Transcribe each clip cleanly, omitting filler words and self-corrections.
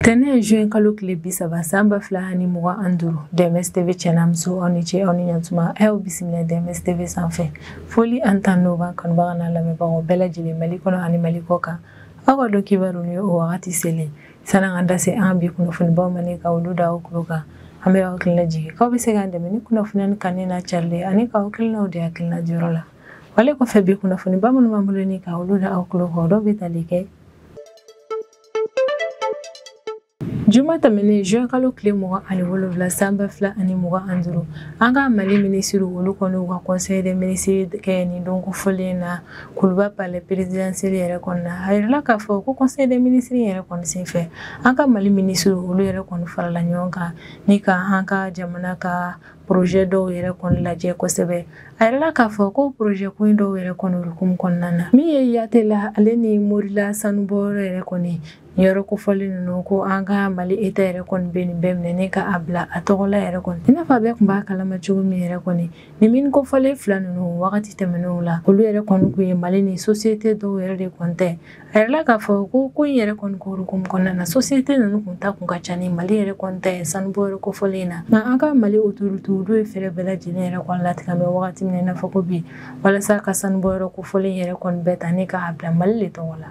Tene juin kalo kile bisaba samba flahani muga anduru DMS TV chenamso oniche oninyatuma bisimila DMS TV sanfɛ foli antano ba kanbaga na lamɛnbagaw bɛɛ lajɛlen Mali kɔnɔ ani Mali kɔkan aw ka dɔn kibaru ni o wagati selen san'an ka da se an bi kunnafonibaw ma ni ka olu da aw tulo kan an bɛ aw hakilina jigin k'aw bɛ se k'an dɛmɛ ni kunnafoniya ni kanni n'a carili ani ka hakilinaw di hakilina jɔyɔrɔ la wale kɔfɛ bi kunnafoniba minnu b'an bolo ni ka olu da aw tulo kan dɔw bɛ tali kɛ Juma tɛmɛnen juin kalo tile 27 sanba fila ani 25 an ka Mali ministre olu kɔni ka conseil des ministres kɛ ni don kofɔlen na Kuluba palais présidentiel yɛrɛ kɔnɔna a yirala k'a fɔ ko conseil des ministres yɛrɛ kɔni senfɛ an ka Mali ministre olu yɛrɛ kɔni farala ɲɔgɔn kan ni ka an ka jamana ka projet dɔw yɛrɛ kɔni lajɛ kosɛbɛ a yirala k'a fɔ ko projet ko dɔw yɛrɛ kɔni hukumu kɔnɔna na min ye Yatela ale ni Morila sanubɔyɔrɔ yɛrɛ kɔni yɔrɔ kofɔlen ninnu ko an ka Mali État yɛrɛ kɔni bɛ nin bɛɛ minɛ ne ka a bila a tɔgɔla yɛrɛ kɔni i n'a fɔ a bɛɛ tun b'a kalama cogo min yɛrɛ kɔni nin min kofɔlen fila ninnu wagati tɛmɛnenw la olu yɛrɛ kɔni kun ye Mali ni société dɔw yɛrɛ de kɔni tɛ a yirala k'a fɔ ko in yɛrɛ kɔni ko hukumu kɔnɔna na société ninnu kun ta kun ka ca ni Mali yɛrɛ kɔni tɛ sanubɔyɔrɔ kofɔlen na nka an ka Mali autorité olu ye fɛɛrɛ bɛɛ lajɛlen yɛrɛ kɔni latigɛ an bɛ wagati min na i n'a fɔ ko bi walasa ka sanubɔyɔrɔ kofɔlen yɛrɛ kɔni bɛɛ ta ne ka a bila Mali le tɔgɔ la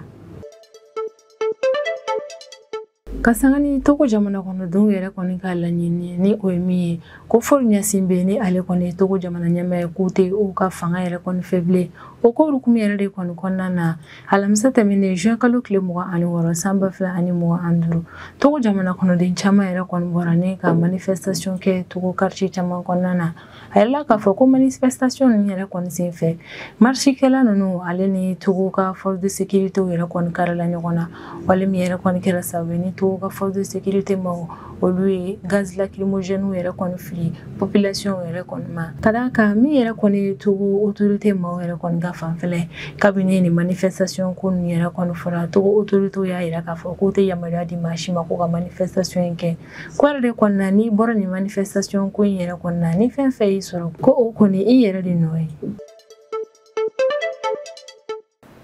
Kasangani Togo jamana kɔnɔ don yɛrɛ kɔni ka laɲini ni o ye min ye ko Faure Gnassingbé be ni ale kɔni Togo jamana ɲɛmaa k'u tɛ u ka fanga yɛrɛ kɔni fɛ bilen o ko hukumu yɛrɛ de kɔni kɔnɔna na alamisa tɛmɛnen juin kalo tile 26 sanba fila ani 25 Togo jamana kɔnɔden caman yɛrɛ kɔni bɔra ni ka manifestation kɛ Togo quartier caman kɔnɔna na a yirala k'a fɔ ko manifestation ninnu yɛrɛ kɔni senfɛ marchikɛla ninnu ale ni Togo ka force de sécurité yɛrɛ kɔni karila ɲɔgɔn na wale min yɛrɛ kɔni kɛra sababu ni Togo ka force de sécurité ma olu ye gaz lacrymogène yɛrɛ kɔni fili population yɛrɛ kɔni ma ka d'a kan min yɛrɛ kɔni Togo autorité ma yɛrɛ kɔni ka fanfɛla kabini ni manifestation ko ninnu yɛrɛ kɔni fɔra Togo autorité y'a yira k'a fɔ k'u tɛ yamaruya di maa si ma ko ka manifestation in kɛ ko yɛrɛ de kɔni na n'i bɔra nin manifestation ko in yɛrɛ kɔni na ni fɛn fɛn y'i sɔrɔ ko o kɔni i yɛrɛ de nɔ ye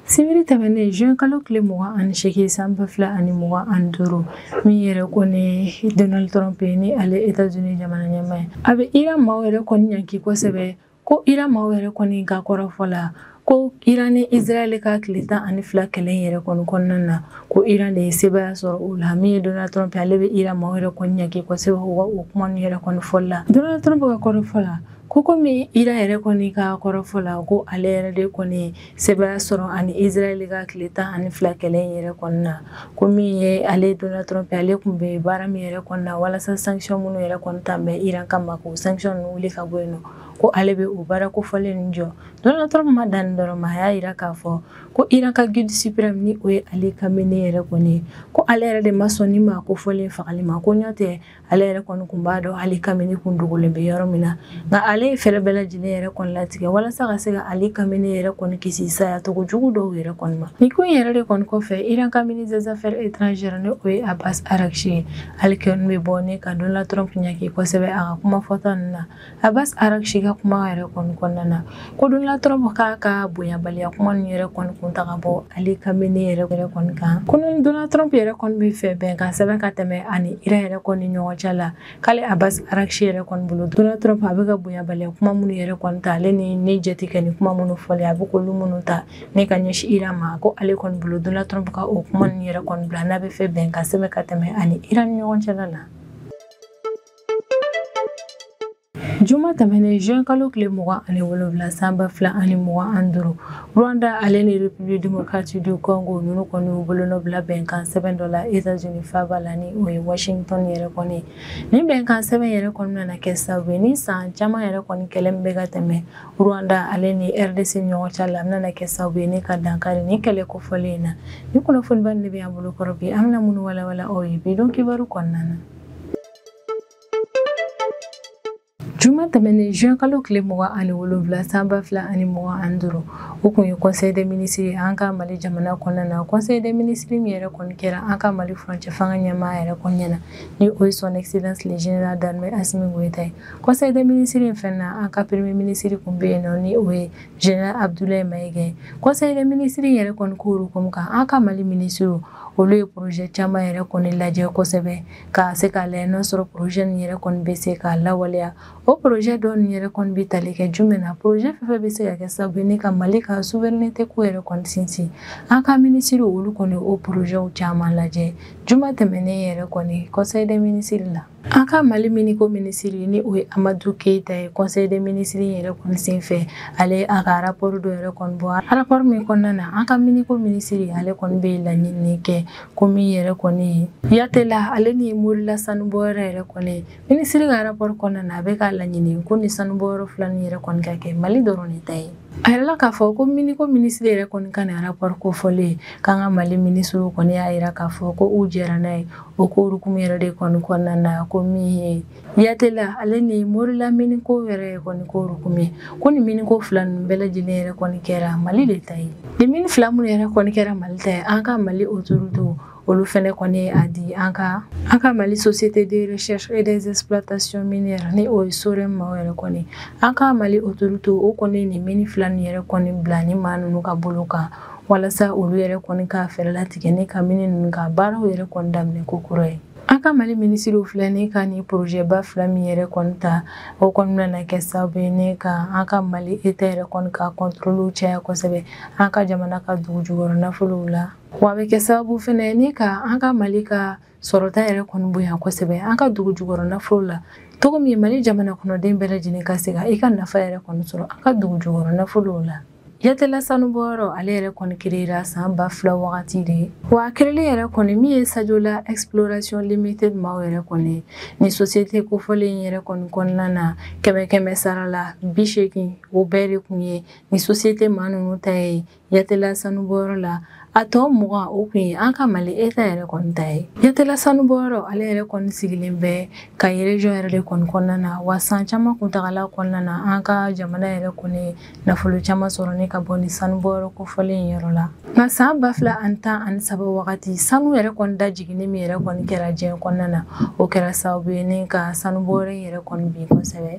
Sibiri tɛmɛnen juin kalo tile 28 sanba fila ani 25 min yɛrɛ kɔni Donald Trump ni ale États-Unis jamana ɲɛmaa ye a bɛ Iran maaw yɛrɛ kɔni ɲanki kosɛbɛ ko Iran maaw yɛrɛ kɔni ka kɔrɔfɔ la ko Iran ni Israël ka tile 12 kɛlɛ yɛrɛ kɔni kɔnɔna na ko Iran de ye sebaya sɔrɔ o la min ye Donald Trump ale bɛ Iran maaw yɛrɛ kɔni ɲanki kosɛbɛ o kuma ninnu yɛrɛ kɔni fɔli la Donald Trump ka kɔrɔfɔ la ko komi Iran yɛrɛ kɔni ka kɔrɔfɔ la ko ale yɛrɛ de kɔni sebaya sɔrɔ ani Israël ka tile 12 kɛlɛ yɛrɛ kɔni na ko min ye ale Donald Trump ale kun bɛ baara min yɛrɛ kɔni na walasa sanction minnu yɛrɛ kɔni ta bɛ Iran kama ko sanction ninnu wuli ka bɔ yen nɔ ko ale bɛ o baara kofɔlen ninnu jɔ Donald Trump ma dan dɔrɔn ma a y'a yira k'a fɔ ko Iran ka guide suprême ni o ye Ali Khamenei yɛrɛ kɔni ko ale yɛrɛ de ma sɔn ni ma kofɔlen fagali ma ko ɲɔ tɛ ale yɛrɛ kɔni kun b'a dɔn Ali Khamenei kun dogolen bɛ yɔrɔ min na nka ale ye fɛɛrɛ bɛɛ lajɛlen yɛrɛ kɔni latigɛ walasa ka se ka Ali Khamenei yɛrɛ kɔni kisi saya togo jugu dɔw yɛrɛ kɔni ma ni ko in yɛrɛ de kɔni kɔfɛ Iran ka ministre des affaires étrangères ni o ye Abbas Araghchi ye ale kɔni bɛ bɔ ni ka Donald Trump ɲanki kosɛbɛ a ka kuma fɔta ninnu na Abbas Araghchi ka kuma yɛrɛ kɔni kɔnɔna na ko Donald Trump k'a ka bonyabaliya kuma ninnu yɛrɛ kɔni kun ta ka bɔ Ali Khamenei yɛrɛ kɔni kan ko ni Donald Trump yɛrɛ kɔni bɛ fɛ bɛnkan sɛbɛn ka tɛmɛ ani Iran yɛrɛ kɔni ɲɔgɔn cɛ la k'ale Abbas Araghchi yɛrɛ kɔni bolo Donald Trump a bɛ ka bonyabaliya kuma minnu yɛrɛ kɔni ta ale ni jate kɛ ni kuma minnu fɔlen a bɛ k'olu minnu ta ne ka ɲɛsin Iran ma ko ale kɔni bolo Donald Trump ka o kuma ninnu yɛrɛ kɔni bila n'a bɛ fɛ bɛnkan sɛbɛn ka tɛmɛ ani Iran ni ɲɔgɔn cɛla la Juma tɛmɛnen juin kalo tile 27 sanba fila ani 25 Rwanda ale ni République démocratique du Congo ninnu kɔni y'u bolonɔ bila bɛnkan sɛbɛn dɔ la États-Unis faaba la ni o ye Washington yɛrɛ kɔni ni bɛnkan sɛbɛn yɛrɛ kɔni nana kɛ sababu ye ni san caman yɛrɛ kɔni kɛlɛ min bɛ ka tɛmɛ Rwanda ale ni RDC ɲɔgɔn cɛ la a bɛna kɛ sababu ye ni ka dankari ni kɛlɛ kofɔlen in na ni kunnafoniba nin de bɛ an bolo kɔrɔ bi an bɛna minnu walawala aw ye bi don kibaru kɔnɔna na Juma tɛmɛnen juin kalo tile 27 san 2025 o kun ye conseil des ministres an ka Mali jamana kɔnɔna na. Conseil des ministres min yɛrɛ kɔni kɛra an ka Mali furancɛ fanga ɲɛmaa yɛrɛ kɔni ɲɛna ni o ye son excellence le général d'armée Assimi Goïta ye. Conseil des ministres in fɛnɛ na an ka premier ministre kun bɛ yen nɔ ni o ye général Abdoulaye Maïga ye. Conseil des ministres in yɛrɛ kɔni k'olu comme kan an ka Mali ministre olu ye projet caman yɛrɛ kɔni lajɛ kosɛbɛ ka se ka lajɛ n'o sɔrɔ projet nin yɛrɛ kɔni bɛ se ka lawaleya. O projet dɔ nin yɛrɛ kɔni bɛ tali kɛ jumɛn na? Projet fɛn fɛn bɛ se ka kɛ sababu ye ni ka Mali ka souveraineté ko yɛrɛ kɔni sinsin. An ka ministre olu kɔni o projet caman lajɛ. Juma tɛmɛnen yɛrɛ kɔni conseil des ministres la. An ka Mali miniko ministre ni o ye Amadou Keita ye. Conseil des ministres yɛrɛ kɔni senfɛ ale a ka rapport dɔ yɛrɛ kɔni bɔ. Rapport min kɔnɔna na an ka miniko ministre ale kɔni bɛ laɲini kɛ ko min yɛrɛ kɔni yatela ale ni Morila sanubɔyɔrɔ yɛrɛ kɔni ministre ka rapport kɔnɔna na a bɛ ka laɲini ko ni sanubɔyɔrɔ fila ni yɛrɛ kɔni ka kɛ Mali dɔrɔn de ta ye. A yɛrɛ k'a fɔ ko miniko ministre yɛrɛ kɔni ka nin rapport kofɔlen k'an ka Mali ministre kɔni y'a yira k'a fɔ ko u jɛra n'a ye o ko hukumu yɛrɛ de kɔni kɔnɔna na ko min ye yatela ale ni Morila miniko yɛrɛ kɔni ko hukumu ye ko ni miniko fila ninnu bɛɛ lajɛlen yɛrɛ kɔni kɛra Mali de ta ye. Ni mini fila minnu yɛrɛ kɔni kɛra Mali ta ye an ka Mali autorité olu fɛnɛ kɔni a di an ka Mali société de recherche et des exploitations minières ni o ye SOREM ma yɛrɛ kɔni an ka Mali autorité o kɔni ni mini fila ni yɛrɛ kɔni bila ni maa ninnu ka bolo kan walasa olu yɛrɛ kɔni ka fɛɛrɛ latigɛ ni ka mini ninnu ka baaraw yɛrɛ kɔni daminɛ ko kura ye. An ka Mali ministre filɛ ni ka ni projet ba fila min yɛrɛ kɔni ta o kɔni bɛna kɛ sababu ye ni ka an ka Mali état yɛrɛ kɔni ka contrôle caya kosɛbɛ an ka jamana ka dugu jukɔrɔ nafolow la. Wa a bɛ kɛ sababu fɛnɛ ni ka an ka Mali ka sɔrɔta yɛrɛ kɔni bonya kosɛbɛ an ka dugu jukɔrɔ nafolo la. Togo min Mali jamana kɔnɔden bɛɛ lajɛlen ka se ka i ka nafa yɛrɛ kɔni sɔrɔ an ka dugu jukɔrɔ nafolow la. Yatela sanubɔyɔrɔ ale yɛrɛ kɔni créera san 2000 wagati de wa créer yɛrɛ kɔni min ye Sadiola Exploration Limited maaw yɛrɛ kɔni ni société kofɔlen yɛrɛ kɔni kɔnɔna na kɛmɛ sara la 80 o bɛɛ de kun ye ni société maa ninnu ta ye Yatela sanubɔyɔrɔ la a tɔ 20 o kun ye an ka Mali état yɛrɛ kɔni ta ye. Yatela sanubɔyɔrɔ ale yɛrɛ kɔni sigilen bɛ ka région yɛrɛ de kɔni kɔnɔna na wa san caman kuntagala kɔnɔna na an ka jamana yɛrɛ kɔni nafolo caman sɔrɔ ni ka bɔ ni sanubɔyɔrɔ kofɔlen yɔrɔ la. Nka san 2013 wagati sanu yɛrɛ kɔni da jiginni min yɛrɛ kɔni kɛra diɲɛ kɔnɔna na o kɛra sababu ye ni ka sanubɔyɔrɔ yɛrɛ kɔni bin kosɛbɛ.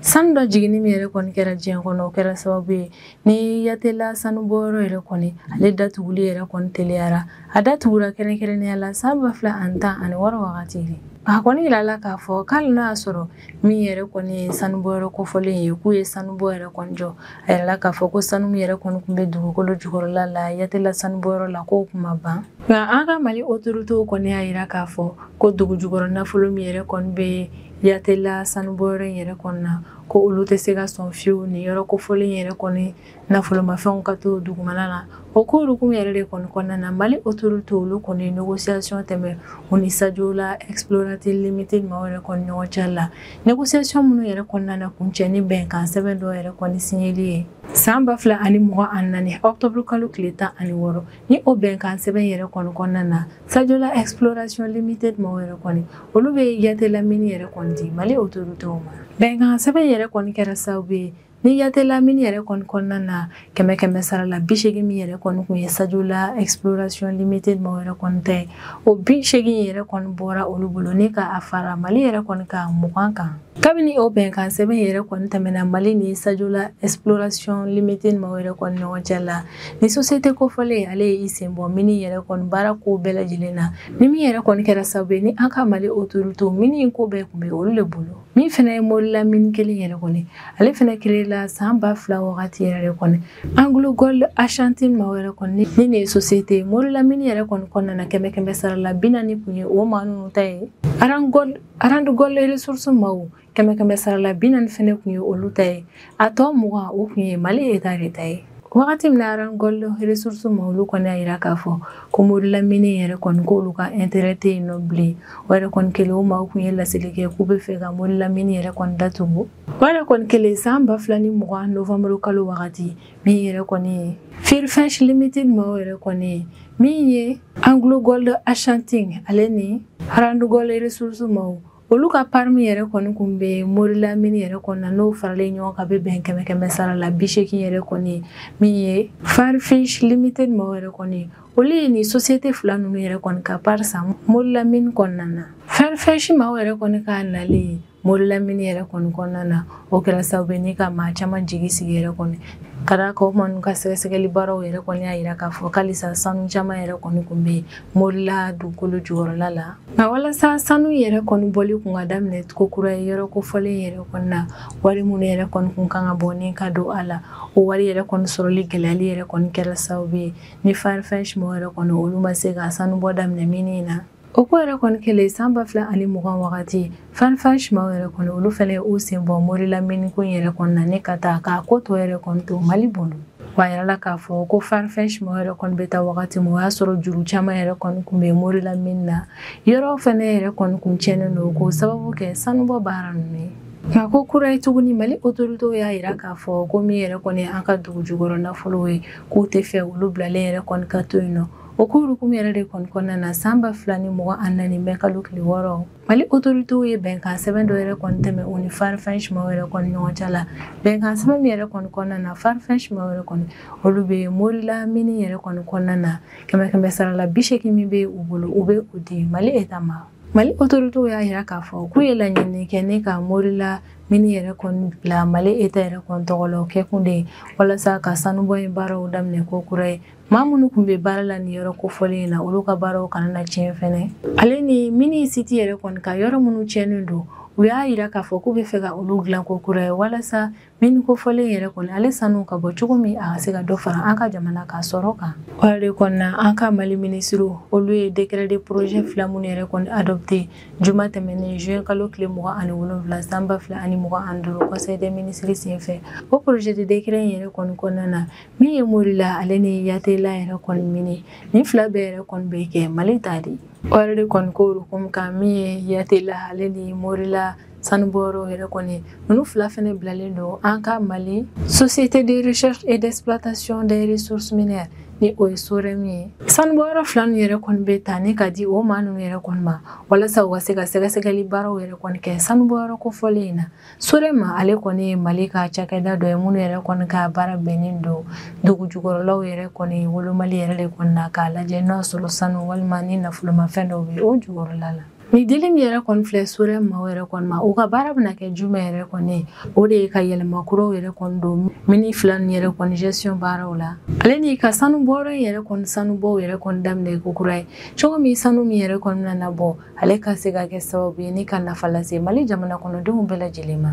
Sanu dɔ jiginni min yɛrɛ kɔni kɛra diɲɛ kɔnɔ o kɛra sababu ye ni Yatela sanubɔyɔrɔ yɛrɛ kɔni ale datuguli yɛrɛ kɔni teliyara a datugura kɛrɛnkɛrɛnnenya la san 2016 wagati de. A kɔni yirala k'a fɔ k'ale n'a y'a sɔrɔ min yɛrɛ kɔni ye sanubɔyɔrɔ kofɔlen ye k'u ye sanubɔ yɛrɛ kɔni jɔ a yirala k'a fɔ ko sanu min yɛrɛ kɔni kun bɛ dugukolo jukɔrɔla la Yatela sanubɔyɔrɔ la k'o kun ma ban. Nka an ka Mali autorité kɔni y'a yira k'a fɔ ko dugu jukɔrɔ nafolo min yɛrɛ kɔni bɛ Yatela sanubɔyɔrɔ in yɛrɛ kɔni na ko olu tɛ se ka sɔn fiyewu ni yɔrɔ kofɔlen yɛrɛ kɔni nafolomafɛnw ka to dugumana na o ko hukumu yɛrɛ de kɔni kɔnɔna na Mali autorité olu kɔni négociation tɛmɛ u ni Sadiola Exploration Limited maaw yɛrɛ kɔni ɲɔgɔn cɛ la négociation minnu yɛrɛ kɔnɔna na kuncɛ ni bɛnkan sɛbɛn dɔ yɛrɛ kɔni signeli ye san 2024 octobre kalo tile 16 ni o bɛnkan sɛbɛn yɛrɛ kɔni kɔnɔna na Sadiola Exploration Limited maaw yɛrɛ kɔni olu bɛ Yatela mini yɛrɛ kɔni di Mali autorité ma. Bɛnkan sɛbɛn yɛrɛ kɔni kɛra sababu ye ni Yatela mini yɛrɛ kɔni kɔnɔna na kɛmɛ sara la 80 min yɛrɛ kɔni kun ye Sadiola Exploration Limited maaw yɛrɛ kɔni ta ye o 80 yɛrɛ kɔni bɔra olu bolo ni ka a fara Mali yɛrɛ kɔni ka 20 kan. Kabini o bɛnkan sɛbɛn yɛrɛ kɔni tɛmɛna Mali ni Sadiola Exploration Limited maaw yɛrɛ kɔni ɲɔgɔn cɛ la ni société kofɔlen ale ye i sen bɔ mini yɛrɛ kɔni baara ko bɛɛ lajɛlen na ni min yɛrɛ kɔni kɛra sababu ye ni an ka Mali autorité mini in ko bɛɛ kun bɛ olu de bolo. Min fɛnɛ ye Morila mini kelen yɛrɛ kɔni ale fɛnɛ créela san 2000 wagati yɛrɛ de kɔni Anglo Gold Ashanti maaw yɛrɛ kɔni ni ne ye société Morila mini yɛrɛ kɔni kɔnɔna na kɛmɛ sara la 40 kun ye o maa ninnu ta ye Arand Gold Resources maaw kɛmɛ sara la 40 fɛnɛ kun ye olu ta ye a tɔ 20 o kun ye Mali état de ta ye. Wagati min na Arand Gold Resources maaw olu kɔni y'a yira k'a fɔ ko Morila mini yɛrɛ kɔni k'olu ka intérêt tɛ yen nɔ bilen o yɛrɛ kɔni kɛlen o maaw kun ye laseli kɛ k'u bɛ fɛ ka Morila mini yɛrɛ kɔni datugu o yɛrɛ kɔni kɛlen san 2020 novembre kalo wagati min yɛrɛ kɔni ye Fairfax Limited maaw yɛrɛ kɔni min ye Anglo Gold Ashanti ale ni Arand Gold Resources maaw olu ka parmi yɛrɛ kɔni kun bɛ Morila Mini yɛrɛ kɔni na n'o faralen ɲɔgɔn kan bɛ bɛn 100 sara la 80 yɛrɛ kɔni min ye Farfish Limited mɔgɔw yɛrɛ kɔni olu ye ni société fila ninnu yɛrɛ kɔni ka part san Morila Mini kɔnɔna na. Farfish mɔgɔw yɛrɛ kɔni ka nali Morila Mini yɛrɛ kɔni kɔnɔna na o kɛra sababu ye ni ka maa caman jigi sigi yɛrɛ kɔni ka d'a kan o maa ninnu ka sɛgɛsɛgɛli baaraw yɛrɛ kɔni y'a yira k'a fɔ halisa sanu caman yɛrɛ kɔni kun bɛ Morila dugukolo jukɔrɔla la. Nka walasa sanu yɛrɛ kɔni bɔli kun ka daminɛ cogo kura ye yɔrɔ kofɔlen yɛrɛ kɔni na wari minnu yɛrɛ kɔni kun kan ka bɔ ni ka don a la o wari yɛrɛ kɔni sɔrɔli gɛlɛyali yɛrɛ kɔni kɛra sababu ye ni Farfish mɔgɔw yɛrɛ kɔni olu ma se ka sanu bɔ daminɛ Mini na. O ko yɛrɛ kɔni kɛlen san 2020 wagati Farfish mɔgɔw yɛrɛ kɔni olu fɛnɛ ye u sen bɔ Morila Mini ko yɛrɛ kɔni na ne ka taa k'a ko tɔ yɛrɛ kɔni to Mali bolo. Wa yirala k'a fɔ ko Farfish mɔgɔw yɛrɛ kɔni bɛ taa wagati min o y'a sɔrɔ juru caman yɛrɛ kɔni kun bɛ Morila Mini na yɔrɔ fɛnɛ yɛrɛ kɔni kun cɛnnen don k'o sababu kɛ sanubɔ baara ninnu ye. Nka ko kura ye tuguni Mali autoritew y'a yira k'a fɔ ko min yɛrɛ kɔni an ka dugu jukɔrɔ nafolow ye k'u tɛ fɛ olu bilalen yɛrɛ kɔni ka to yen nɔ. O ko hukumu yɛrɛ de kɔni kɔnɔna na san 2024 bɛ kalo tile 6 Mali autoritew ye bɛnkan sɛbɛn dɔ yɛrɛ kɔni tɛmɛ u ni Farfish mɔgɔw yɛrɛ kɔni ɲɔgɔn cɛ la. Bɛnkan sɛbɛn min yɛrɛ kɔni kɔnɔna na Farfish mɔgɔw yɛrɛ kɔni olu bɛ Morila Mini yɛrɛ kɔni kɔnɔna na 100 sara la 80 min bɛ u bolo u bɛ u di Mali État ma. Mali autoritew y'a yira k'a fɔ k'u ye laɲini kɛ ne ka Morila Mini yɛrɛ kɔni bila Mali État yɛrɛ kɔni tɔgɔ la o kɛ kun de ye walasa ka sanubɔ in baaraw daminɛ ko kura ye. Maa minnu kun bɛ baara la ni yɔrɔ kofɔlen in na olu ka baaraw kana na tiɲɛ fɛnɛ. Ale ni Mini City yɛrɛ kɔni ka yɔrɔ minnu tiɲɛnen don u y'a yira k'a fɔ k'u bɛ fɛ ka olu dilan ko kura ye walasa Mini kofɔlen yɛrɛ kɔni ale sanu ka bɔ cogo min a ka se ka dɔ fara an ka jamana ka sɔrɔ kan. O yɛrɛ de kɔni na an ka Mali minisiriw olu ye décret de projet fila minnu yɛrɛ kɔni adopté juma tɛmɛnen juin kalo tile 27 san 2025 conseil des ministres senfɛ. O projet de décret in yɛrɛ kɔni kɔnɔna na min ye Morila ale ni Yatela yɛrɛ kɔni Mini ni fila bɛɛ yɛrɛ kɔni bɛ kɛ Mali ta de. O yɛrɛ de kɔni ko hukumu kan min ye Yatela ale ni Morila sanubɔyɔrɔ yɛrɛ kɔni ninnu fila fɛnɛ bilalen don an ka Mali Société de recherche et d'exploitation des ressources minières ni o ye SOREM ye. Sanubɔyɔrɔ fila ninnu yɛrɛ kɔni bɛ ta ni ka di o maa ninnu yɛrɛ kɔni ma walasa u ka se ka sɛgɛsɛgɛli baaraw yɛrɛ kɔni kɛ sanubɔyɔrɔ kofɔlen in na. SOREM ale kɔni ye Mali ka cakɛda dɔ ye minnu yɛrɛ kɔni ka baara bɛnnen don dugu jukɔrɔlaw yɛrɛ kɔni wolomali yɛrɛ de kɔni na k'a lajɛ n'a sɔrɔ sanu walima ni nafolomafɛn dɔw bɛ o jukɔrɔla la. Ni dili min yɛrɛ kɔni filɛ SOREM mɔgɔw yɛrɛ kɔni ma u ka baara bɛna kɛ jumɛn yɛrɛ kɔni o de ye ka yɛlɛma kuraw yɛrɛ kɔni don Mini fila ninnu yɛrɛ kɔni gestion baaraw la. Ale ni ka sanu bɔyɔrɔ in yɛrɛ kɔni sanubɔw yɛrɛ kɔni daminɛ ko kura ye cogo min sanu min yɛrɛ kɔni nana bɔ ale ka se ka kɛ sababu ye ni ka nafa lase Mali jamana kɔnɔdenw bɛɛ lajɛlen ma.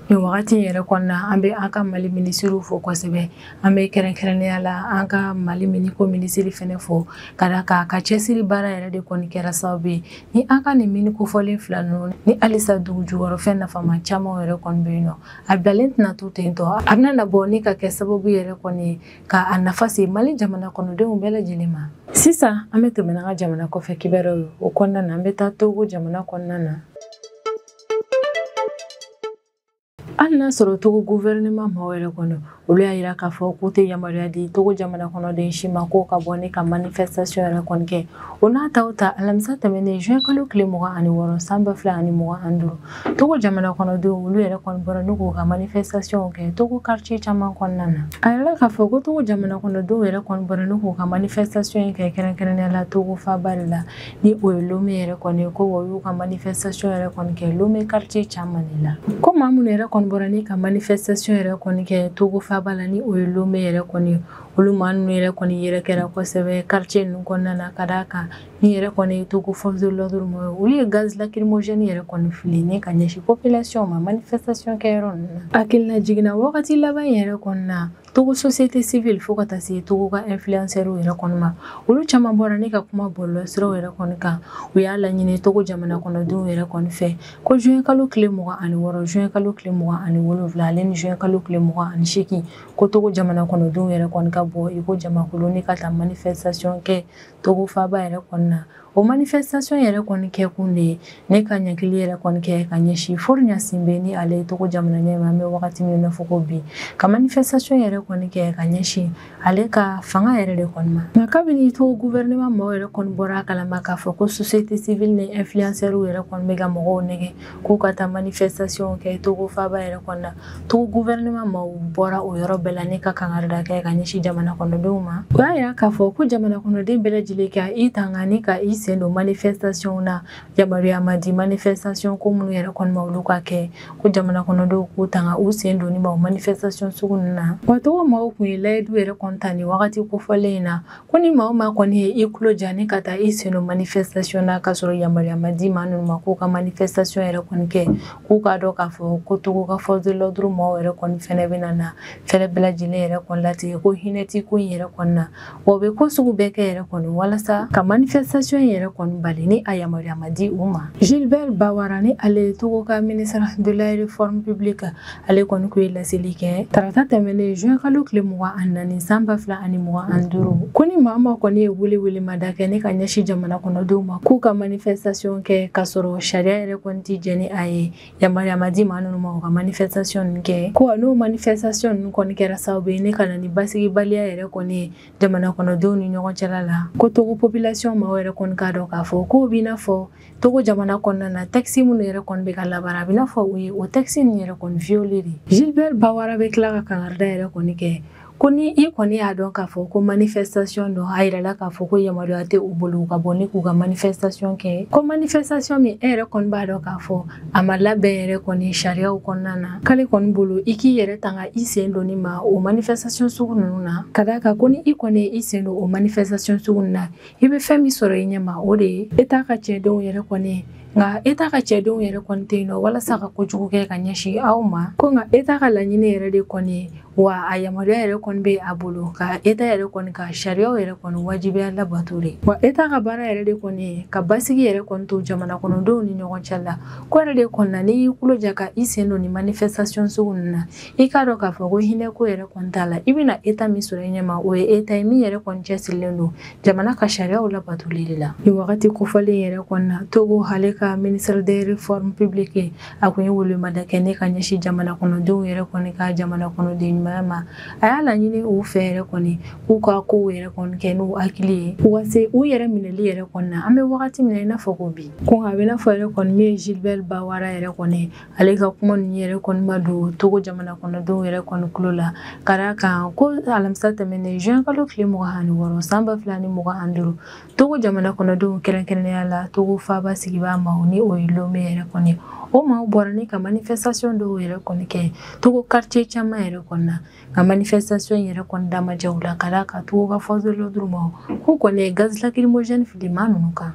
Nin wagati yɛrɛ kɔnɔna an bɛ an ka Mali minisiriw fo kosɛbɛ an bɛ kɛrɛnkɛrɛnnenya la an ka Mali miniko minisiri fɛnɛ fo ka da ka cɛsiri baara yɛrɛ de kɔni kɛra sababu ye ni an ka nin mini kofɔlen fila ninnu ni halisa dugu jukɔrɔ fɛn nafama caman yɛrɛ kɔni bɛ yen nɔ a bilalen tɛna to ten tɔ a bɛna na bɔ ni ka kɛ sababu yɛrɛ kɔni ka a nafa se Mali jamana kɔnɔdenw bɛɛ lajɛlen ma. Sisan an bɛ tɛmɛ an ka jamana kɔfɛ kibaruyaw ye o kɔnɔna na an bɛ taa Togo jamana kɔnɔna na. Hali n'a sɔrɔ Togo gouvernement mɔgɔw yɛrɛ kɔnɔ olu y'a yira k'a fɔ k'u tɛ yamaruya di Togo jamana kɔnɔden si ma k'o ka bɔ ni ka manifestation yɛrɛ kɔni kɛ o n'a ta o ta alamisa tɛmɛnen juin kalo tile 26 san 2025 Togo jamana kɔnɔdenw olu yɛrɛ kɔni bɔra n'u k'u ka manifestation kɛ Togo quartier caman kɔnɔna na. A yɛrɛ k'a fɔ ko Togo jamana kɔnɔdenw yɛrɛ kɔni bɔra n'u k'u ka manifestation kɛ kɛrɛnkɛrɛnnenya la Togo faba de la ni o ye Lomé yɛrɛ kɔni ko o y'u ka manifestation yɛrɛ kɔni kɛ Lomé quartier caman de la. Ko maa minnu yɛrɛ kɔni bɔra ni ka manifestation yɛrɛ kɔni kɛ Togo faba la ni o ye Lomé yɛrɛ kɔni olu maa ninnu yɛrɛ kɔni yɛrɛ kɛra kosɛbɛ quartier ninnu kɔnɔna na ka d'a kan ni yɛrɛ kɔni ye Togo force de l'ordre mɔgɔw olu ye gaz lacrymogène yɛrɛ kɔni fili ni ka ɲɛsin population ma manifestation kɛ yɔrɔ ninnu na. Hakilina jiginna wagati laban yɛrɛ kɔni na Togo société civile fo ka taa se Togo ka influenceurs yɛrɛ kɔni ma olu caman bɔra ni ka kuma bɔlɔlɔsiraw yɛrɛ kɔni kan u y'a laɲini Togo jamana kɔnɔdenw yɛrɛ kɔni fɛ ko juin kalo tile 26 juin kalo tile 27 ale ni juin kalo tile 28 ko Togo jamana kɔnɔdenw yɛrɛ kɔni ka bo iko jamakulu ni ka ta manifestation ke Togo faba yɛrɛ kɔnɔna o manifestation yɛrɛ kɔni kɛ kun de ne ka ɲɛkili yɛrɛ kɔni kɛ ka ɲɛsin Faure Gnassingbé ni ale Togo jamana ɲɛma an bɛ wagati min na fɔ ko bi ka manifestation yɛrɛ kɔni kɛ ka ɲɛsin ale ka fanga yɛrɛ de kɔni ma nka kabini Togo gouvernement maaw yɛrɛ kɔni bɔra a kalama k'a fɔ ko société civile ni influenceurs yɛrɛ kɔni bɛ ka mɔgɔw nɛgɛ k'u ka taa manifestation kɛ Togo faba yɛrɛ kɔni na Togo gouvernement maaw bɔra o yɔrɔ bɛɛ la ne ka kangarida kɛ ka ɲɛsin jamana kɔnɔdenw ma o y'a yira k'a fɔ ko jamana kɔnɔden bɛɛ lajɛlen ka i tanga ni ka i sen don manifestation na yamaruya ma di manifestation ko minnu yɛrɛ kɔni ma olu ka kɛ ko jamana kɔnɔdenw k'u tanga u sen donni ma o manifestation sugu ninnu na wa Togo maaw kun ye layidu yɛrɛ kɔni ta nin wagati kofɔlen in na ko ni maa o maa kɔni ye i tulo ja ni ka taa i sen don manifestation na k'a sɔrɔ yamaruya ma di maa ninnu ma k'u ka manifestation yɛrɛ kɔni kɛ k'u k'a dɔn k'a fɔ ko Togo ka force de l'ordre maaw yɛrɛ kɔni fɛnɛ bɛna na fɛrɛ bɛɛ lajɛlen yɛrɛ kɔni latigɛ ko hinɛ ti ko in yɛrɛ kɔni na wa u bɛ ko sugu bɛɛ kɛ yɛrɛ kɔni walasa ka manifestation yɛrɛ kɔni bali ni a yamaruya ma di u ma Gilbert Bawara ni ale Togo ka ministre de la réforme publique ale kɔni kun ye laseli kɛ tarata tɛmɛnen juin kalo tile 24 san 2025 ko ni maa ma kɔni ye wele mada kɛ ne ka ɲɛsin jamana kɔnɔdenw ma k'u ka manifestation kɛ k'a sɔrɔ sariya yɛrɛ kɔni ti jɛ ni a ye yamaruya ma di maa ninnu ma u ka manifestation ninnu kɛ ko n'o manifestation ninnu kɔni kɛra sababu ye ne ka na ni basigibaliya yɛrɛ kɔni ye jamana kɔnɔdenw ni ɲɔgɔn cɛla la ko Togo population maaw yɛrɛ kɔni k'a dɔn k'a fɔ ko b'i n'a fɔ Togo jamana kɔnɔna na texte minnu yɛrɛ kɔni bɛ ka labaara a b'i n'a fɔ u ye o texte ninnu yɛrɛ kɔni violé de Gilbert Bawara bɛ tila ka kangarida yɛrɛ kɔni kɛ ko ni i kɔni y'a dɔn k'a fɔ ko manifestation dɔ a yirala k'a fɔ ko yamaruya tɛ u bolo u ka bɔ ni k'u ka manifestation kɛ ko manifestation min e yɛrɛ kɔni b'a dɔn k'a fɔ a ma labɛn yɛrɛ kɔni sariyaw kɔnɔna na k'ale kɔni bolo i k'i yɛrɛ tanga i sen donni ma o manifestation sugu ninnu na ka d'a kan ko ni i kɔni ye i sen don o manifestation sugu ninnu na i bɛ fɛn min sɔrɔ i ɲɛma o de ye État ka cɛdenw yɛrɛ kɔni nka État ka cɛdenw yɛrɛ kɔni tɛ yen nɔ walasa ka kojugu kɛ ka ɲɛsin aw ma ko nka État ka laɲini yɛrɛ de kɔni ye wa a yamaruya yɛrɛ kɔni bɛ a bolo ka État yɛrɛ kɔni ka sariyaw yɛrɛ kɔni wajibiya labato de wa État ka baara yɛrɛ de kɔni ye ka basigi yɛrɛ kɔni to jamana kɔnɔdenw ni ɲɔgɔn cɛ la ko yɛrɛ de kɔni na n'i y'i tulo ja ka i sen don ni manifestation sugu ninnu na i k'a dɔn k'a fɔ ko hinɛ ko yɛrɛ kɔni t'a la i bɛna État min sɔrɔ i ɲɛma o ye État ye min yɛrɛ kɔni cɛsirilen don jamana ka sariyaw labatoli de la nin wagati kofɔlen yɛrɛ kɔni na Togo ale ka ministre des réformes publiques a kun ye welemada kɛ ne ka ɲɛsin jamana kɔnɔdenw yɛrɛ kɔni ka jamana kɔnɔden ɲumanya ma a y'a laɲini u fɛ yɛrɛ kɔni k'u ka kow yɛrɛ kɔni kɛ n'u hakili ye u ka se u yɛrɛ minɛli yɛrɛ kɔni na an bɛ wagati min na i n'a fɔ ko bi ko a bɛ n'a fɔ yɛrɛ kɔni min ye Gilbert Bawara yɛrɛ kɔni ale ka kuma ninnu yɛrɛ kɔni ma don Togo jamana kɔnɔdenw yɛrɛ kɔni tulo la ka d'a kan ko alamisa tɛmɛnen juin kalo tile 26 san 2025 Togo jamana kɔnɔdenw kɛrɛnkɛrɛnnenya la Togo faba sigibaa maaw ni o ye Lomé yɛrɛ kɔni o maaw bɔra ni ka manifestation dɔw yɛrɛ kɔni kɛ Togo quartier caman yɛrɛ kɔni na ka manifestation yɛrɛ kɔni damajaw la ka d'a kan Togo ka force de l'ordre maaw k'u kɔni ye gaz lacrymogène fili maa ninnu kan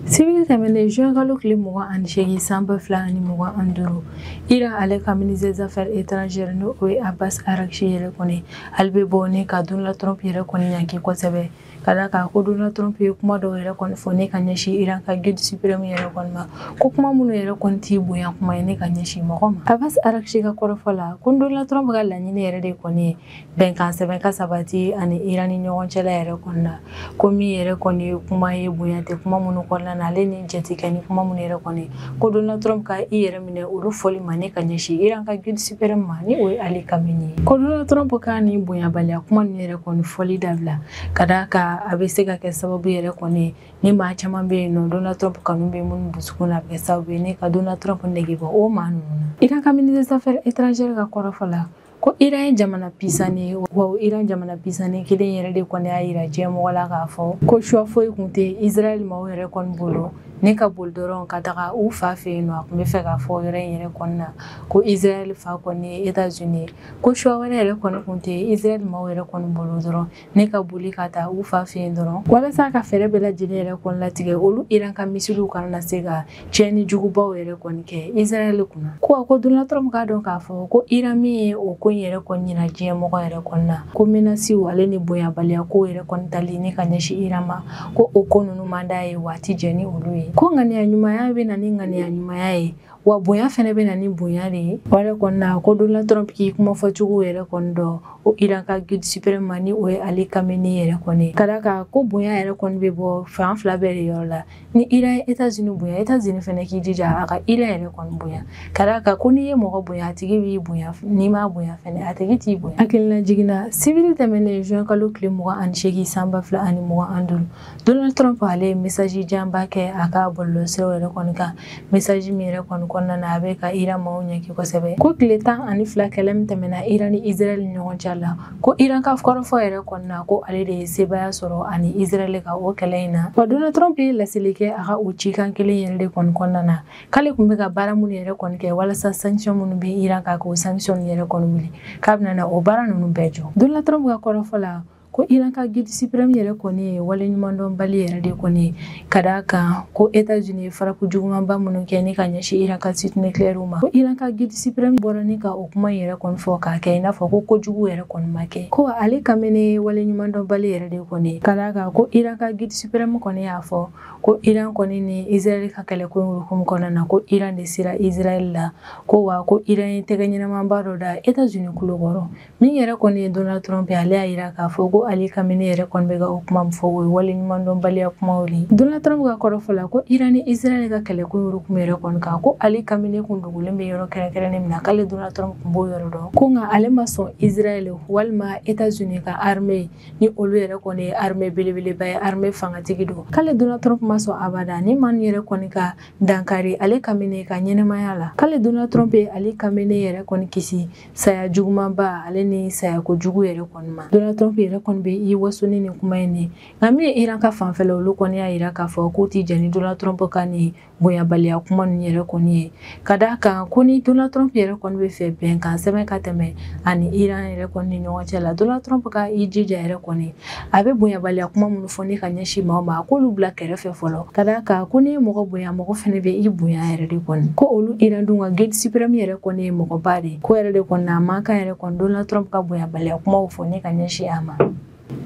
sibiri tɛmɛnen juin kalo tile 28 san 2025 Iran ale ka ministre des affaires étrangères n'o ye Abbas Araghchi yɛrɛ kɔni ale bɛ bɔ ne ka Donald Trump yɛrɛ kɔni ɲanki kosɛbɛ ka d'a kan ko Donald Trump ye kuma dɔw yɛrɛ kɔni fɔ ne ka ɲɛsin Iran ka guide suprême yɛrɛ kɔni ma ko kuma minnu yɛrɛ kɔni t'i bonya kuma ye ne ka ɲɛsin mɔgɔ ma Abbas Araghchi ka kɔrɔfɔ la ko Donald Trump ka laɲini yɛrɛ de kɔni ye bɛnkan sɛbɛn ka sabati ani Iran ni ɲɔgɔn cɛla yɛrɛ kɔni na ko min yɛrɛ kɔni ye kuma ye bonya tɛ kuma minnu kɔnɔna na ale ni jate kɛ ni kuma minnu yɛrɛ kɔni ko Donald Trump ka i yɛrɛ minɛ olu fɔli ma ne ka ɲɛsin Iran ka guide suprême ma ni o ye Ali Khamenei ye ko Donald Trump ka ni bonyabaliya kuma ninnu yɛrɛ kɔni fɔli dabila ka d'a kan a bɛ se ka kɛ sababu yɛrɛ kɔni ni maa caman bɛ yen nɔ Donald Trump kanu bɛ minnu dusukun na a bɛ kɛ sababu ye ne ka Donald Trump nege bɔ o maa ninnu na Iran ka ministre des affaires étrangères ka kɔrɔfɔ la ko Iran ye jamana pisani wa Iran jamana pisani kelen yɛrɛ de kɔni y'a yira diɲɛmɔgɔ la k'a fɔ ko choix foyi tun tɛ Israël maaw yɛrɛ kɔni bolo ne ka boli dɔrɔn ka taga u fa fɛ yen nɔ a tun bɛ fɛ k'a fɔ yɔrɔ in yɛrɛ kɔni na ko Israël fa kɔni ye États-Unis ko choix wɛrɛ yɛrɛ kɔni tun tɛ Israël maaw yɛrɛ kɔni bolo dɔrɔn ne ka boli ka taa u fa fɛ yen dɔrɔn walasa ka fɛɛrɛ bɛɛ lajɛlen yɛrɛ kɔni latigɛ olu Iran ka misiliw kana se ka tiɲɛni jugubaw yɛrɛ kɔni kɛ Israël kunna ko Donald Trump k'a dɔn k'a fɔ ko Iran min ye o ko in yɛrɛ kɔni ɲina diɲɛmɔgɔ yɛrɛ kɔni na ko menasiw ale ni bonyabaliya ko yɛrɛ kɔni tali ne ka ɲɛsin Iran ma ko o ko ninnu man d'a ye waati jɛ ni olu ye ko ŋaniya ɲumanya bɛ na ni ŋaniya ɲumanya ye wa bonya fɛnɛ bɛ na ni bonya de ye o yɛrɛ kɔni na ko Donald Trump k'i kuma fɔcogo yɛrɛ kɔni dɔn o Iran ka guide suprême ma ni o ye Ali Khamenei yɛrɛ kɔni ka d'a kan ko bonya yɛrɛ kɔni bɛ bɔ fan fila bɛɛ de yɔrɔ la ni Iran ye États-Unis bonya États-Unis fɛnɛ k'i jija a ka Iran yɛrɛ kɔni bonya ka d'a kan ko n'i ye mɔgɔ bonya a tigi b'i bonya n'i m'a bonya fɛnɛ a tigi t'i bonya hakilina jiginna sibiri tɛmɛnen juin kalo tile 28 san 2025 Donald Trump ale ye message janba kɛ a ka bɔlɔlɔsiraw yɛrɛ kɔni kan message min yɛrɛ kɔni kɔnɔna na a bɛ ka Iran maaw ɲɛki kosɛbɛ ko tile 12 kɛlɛ min tɛmɛna Iran ni Israel ni ɲɔgɔn cɛ la ko Iran ka kɔrɔfɔ yɛrɛ kɔni na ko ale de ye sebaya sɔrɔ ani Israel ka o kɛlɛ in na wa Donald Trump ye laseli kɛ a ka o cikan kelen yɛrɛ de kɔni kɔnɔna na k'ale kun bɛ ka baara minnu yɛrɛ kɔni kɛ walasa sanction minnu bɛ Iran kan k'o sanction yɛrɛ kɔni wuli k'a bɛna na o baara ninnu bɛɛ jɔ Donald Trump ka kɔrɔfɔ la ko Iran ka guide suprême yɛrɛ kɔni ye waleɲumandɔnbali yɛrɛ de kɔni ka d'a kan ko États-Unis ye faraku jugumanba minnu kɛ ni ka ɲɛsin Iran ka site nucléaire ma ko Iran ka guide suprême bɔra ni ka o kuma yɛrɛ kɔni fɔ k'a kɛ i n'a fɔ ko kojugu yɛrɛ kɔni ma kɛ ko Ali Khamenei ye waleɲumandɔnbali yɛrɛ de kɔni ka d'a kan ko Iran ka guide suprême kɔni y'a fɔ ko Iran kɔni ni Israel ka kɛlɛko in hukumu kɔnɔna na ko Iran de sera Israel la ko wa ko Iran ye tɛgɛ ɲɛnamaba dɔ da États-Unis kulo kɔrɔ min yɛrɛ kɔni ye Donald Trump ye ale y'a yira k'a fɔ ko Ali Khamenei yɛrɛ kɔni bɛ ka o kuma min fɔ o ye waleɲumandɔnbaliya kumaw de Donald Trump ka kɔrɔfɔ la ko Iran ni Israel ka kɛlɛko in hukumu yɛrɛ kɔni kan ko Ali Khamenei kun dogolen bɛ yɔrɔ kɛrɛnkɛrɛnnen min na k'ale Donald Trump kun b'o yɔrɔ dɔn ko nka ale ma sɔn Israel walima États-Unis ka armée ni olu yɛrɛ kɔni ye armée belebeleba ye armée fangatigi don k'ale Donald Trump ma sɔn abada ni maa min yɛrɛ kɔni ka dankari Ale Khamenei ka ɲɛnɛmaya la k'ale Donald Trump ye Ali Khamenei yɛrɛ kɔni kisi saya jugumanba ale ni saya kojugu yɛrɛ kɔni ma Donald Trump yɛrɛ kɔni bɛ i waso ni nin kuma in ne nka min ye Iran ka fanfɛla olu kɔni y'a yira k'a fɔ k'u tɛ jɛn ni Donald Trump ka nin bonyabaliya kuma ninnu yɛrɛ kɔni ye ka d'a kan ko ni Donald Trump yɛrɛ kɔni bɛ fɛ bɛnkan sɛbɛn ka tɛmɛ ani Iran yɛrɛ kɔni ni ɲɔgɔn cɛ la Donald Trump ka i jija yɛrɛ kɔni a bɛ bonyabaliya kuma minnu fɔ ni ka ɲɛsin maaw ma a k'olu bila kɛrɛfɛ fɔlɔ ka d'a kan ko ni ye mɔgɔ bonya mɔgɔ fɛnɛ bɛ i bonya yɛrɛ de kɔni ko olu Iran dun ka guide suprême yɛrɛ kɔni ye mɔgɔba de ko yɛrɛ de kɔni a man kan yɛrɛ kɔni Donald Trump ka bonyabaliya kumaw fɔ ni ka ɲɛsin a ma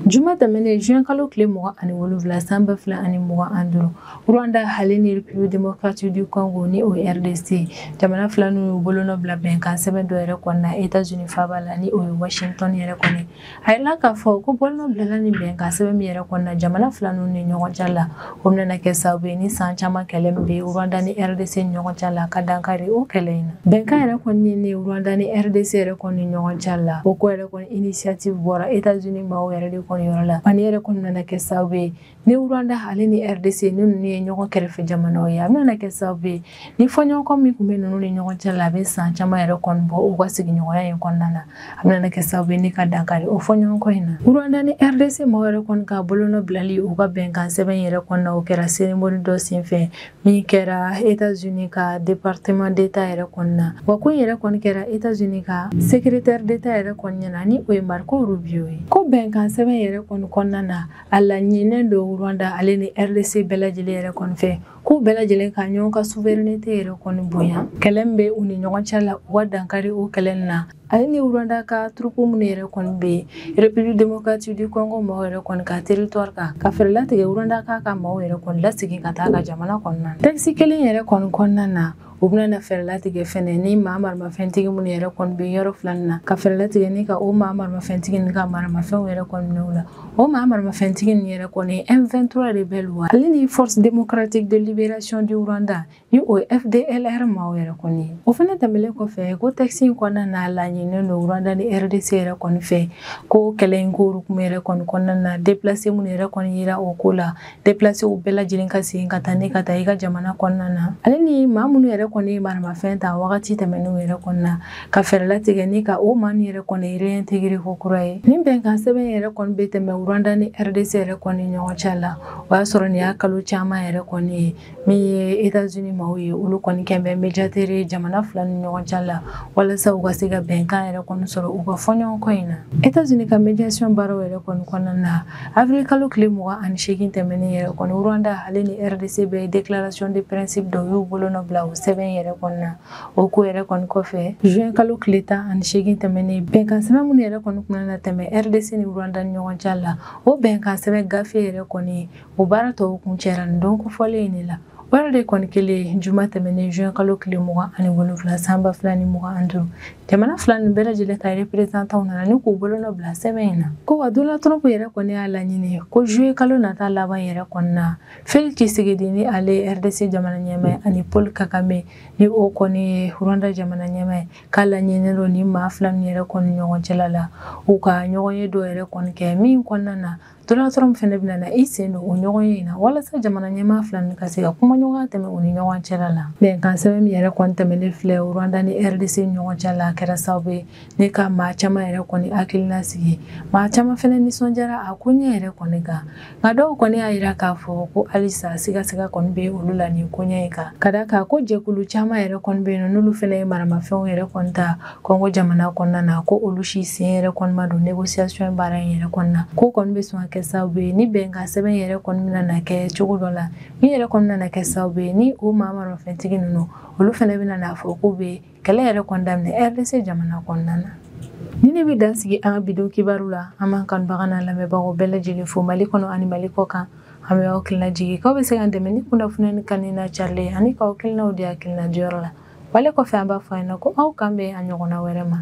Juma tɛmɛnen juin kalo tile 27 san 2025 Rwanda ale ni République démocratique du Congo ni o RDC jamana fila n'u bolonɔ bila bɛnkan sɛbɛn dɔ yɛrɛ kɔni na États-Unis faaba la ni o ye Washington yɛrɛ kɔni a yirala k'a fɔ ko bolonɔ bilala ni bɛnkan sɛbɛn min yɛrɛ kɔni na jamana fila n'u ni ɲɔgɔn cɛ la o bɛna kɛ sababu ye ni san caman kɛlɛ min bɛ Rwanda ni RDC ni ɲɔgɔn cɛ la ka dankari o kɛlɛ in na bɛnkan yɛrɛ kɔni ni Rwanda ni RDC yɛrɛ kɔni ni ɲɔgɔn cɛ la o ko yɛrɛ kɔni initiative bɔra États-Unis maaw yɛrɛ de kɔni yɔrɔ la ani yɛrɛ kɔni nana kɛ sababu ye ni Rwanda ale ni RDC ni ninnu ye ɲɔgɔn kɛrɛfɛ jamanaw ye a bɛna kɛ sababu ye ni fɔɲɔgɔnkɔ min kun bɛ ninnu ni ɲɔgɔn cɛ la a bɛ san caman yɛrɛ kɔni bɔ u ka sigiɲɔgɔnya in kɔnɔna na a bɛna kɛ sababu ye ni ka dankari o fɔɲɔgɔnkɔ in na Rwanda ni RDC maaw yɛrɛ kɔni ka bolonɔ bilali u ka bɛnkan sɛbɛn yɛrɛ kɔnɔna o kɛra cérémonie dɔ senfɛ min kɛra États-Unis ka département d'État yɛrɛ kɔnɔna wa ko in yɛrɛ kɔni kɛra États-Unis ka secrétaire d'État yɛrɛ kɔni ɲɛna ni o ye Marco Rubio ye ko bɛnkan sɛbɛn yɛrɛ kɔni kɔnɔna na a laɲininen don Rwanda ale ni RDC bɛɛ lajɛlen yɛrɛ kɔni fɛ k'u bɛɛ lajɛlen ka ɲɔgɔn ka souveraineté yɛrɛ kɔni bonya kɛlɛ min bɛ u ni ɲɔgɔn cɛ la u ka dankari o kɛlɛ in na ale ni Rwanda ka troupe minnu yɛrɛ kɔni bɛ République démocratique du Congo maaw yɛrɛ kɔni ka territoire kan ka fɛɛrɛ latigɛ Rwanda k'a ka maaw yɛrɛ kɔni lasegin ka taa ka jamana kɔnɔna na texte kelen yɛrɛ kɔni kɔnɔna na u bɛna na fɛɛrɛ latigɛ fɛnɛ ni maa maramafɛntigi minnu yɛrɛ kɔni bɛ yɔrɔ filanin na ka fɛɛrɛ latigɛ ni ka o maa maramafɛntigi ni ka maramafɛnw yɛrɛ kɔni minɛ u la o maa maramafɛntigi ni yɛrɛ kɔni M23 rebelle wa ale ni Force démocratique de libération du Rwanda ni o FDLR maaw yɛrɛ kɔni o fɛnɛ tɛmɛlen kɔfɛ ko texte in kɔnɔna na laɲininen don Rwanda ni RDC yɛrɛ kɔni fɛ ko kɛlɛ in ko hukumu yɛrɛ kɔni kɔnɔna na déplacé minnu yɛrɛ kɔni yira o ko la déplacé u bɛɛ lajɛlen ka segin ka taa ni ka taa i ka jamana kɔnɔna na ale ni maa minnu yɛrɛ kɔni ye maramafɛn ta wagati tɛmɛnenw yɛrɛ kɔni na ka fɛɛrɛ latigɛ ni ka o maa ninnu yɛrɛ kɔni réintégré ko kura ye ni bɛnkan sɛbɛn yɛrɛ kɔni bɛ tɛmɛ Rwanda ni RDC yɛrɛ kɔni ɲɔgɔn cɛ la o y'a sɔrɔ nin y'a kalo caman yɛrɛ kɔni ye min ye États-Unis maaw ye olu kɔni kɛn bɛ médiateur jamana fila ni ɲɔgɔn cɛ la walasa u ka se ka bɛnkan yɛrɛ kɔni sɔrɔ u ka fɔɲɔgɔnkɔ in na États-Unis ka médiation baaraw yɛrɛ kɔni kɔnɔna na avril kalo tile 28 tɛmɛnen yɛrɛ kɔni Rwanda ale ni RDC bɛ déclaration de principe dɔ y'u bolonɔ bila o sɛbɛn yɛrɛ kɔni na o ko yɛrɛ kɔni kɔfɛ juin kalo tile 18 tɛmɛnen bɛnkan sɛbɛn minnu yɛrɛ kɔni kun na tɛmɛ RDC ni Rwanda ni ɲɔgɔn cɛ la o bɛnkan sɛbɛn gafe yɛrɛ kɔni o baara tɔw kun cɛra nin don kofɔlen in de la wala de kɔni kelen juma tɛmɛnen juin kalo tile 27 san 2025 jamana fila nin bɛɛ lajɛlen ka représentanw nana ni k'u bolo nɔ bila sɛbɛn in na ko wa Donald Trump yɛrɛ kɔni y'a laɲini ko juillet kalo nata laban yɛrɛ kɔni na Félix Tshisekedi ni ale RDC jamana ɲɛmaa ani Paul Kagame ni o kɔni Rwanda jamana ɲɛmaa k'a laɲininen don ni maa fila nin yɛrɛ kɔni ɲɔgɔn cɛla la u ka ɲɔgɔn ye dɔ yɛrɛ kɔni kɛ min kɔnɔna na Donald Trump fɛnɛ bɛna na i sen don o ɲɔgɔn ye in na walasa jamana ɲɛmaa fila nin ka se ka kuma ɲɔgɔn tɛmɛ u ni ɲɔgɔn cɛla la bɛnkan sɛbɛn min yɛrɛ kɔni tɛmɛlen filɛ Rwanda ni RDC ɲɔgɔn cɛla la kɛra sababu ye ne ka maa caman yɛrɛ kɔni hakilina sigi maa caman fɛnɛ nisɔndiyara a ko ɲɛ yɛrɛ kɔni kan nka dɔw kɔni y'a yira k'a fɔ ko halisa sigasɛgɛ kɔni bɛ olu la nin ko ɲɛ in kan ka da kan ko jɛkulu caman yɛrɛ kɔni bɛ yen n'olu fɛnɛ ye maramafɛnw yɛrɛ kɔni ta Kongo jamana kɔnɔna na ko olu si sen yɛrɛ kɔni ma don négociation baara in yɛrɛ kɔnɔna na ko kɔni bɛ sɔn kɛ sababu ye ni bɛnkan sɛbɛn yɛrɛ kɔni bɛna na kɛ cogo dɔ la min yɛrɛ kɔni bɛna kɛ sababu ye ni o maa marafɛntigi ninnu olu fɛnɛ bɛna na fɔ ko bɛ kɛlɛ yɛrɛ kɔni daminɛ RDC jamana kɔnɔna na ni ne bɛ dansigi an ka bidon kibaru la an b'an kanubaga n'a lamɛnbagaw bɛɛ lajɛlen fo Mali kɔnɔ ani Mali kɔ kan an bɛ aw hakilina jigin k'aw bɛ se k'an dɛmɛ ni kunnafoniya ni kanina carilen ani k'aw hakilinaw di hakilina diyɔrɔ la wale kɔfɛ an b'a fɔ a ɲɛna ko aw kan bɛn a ɲɔgɔnna wɛrɛ ma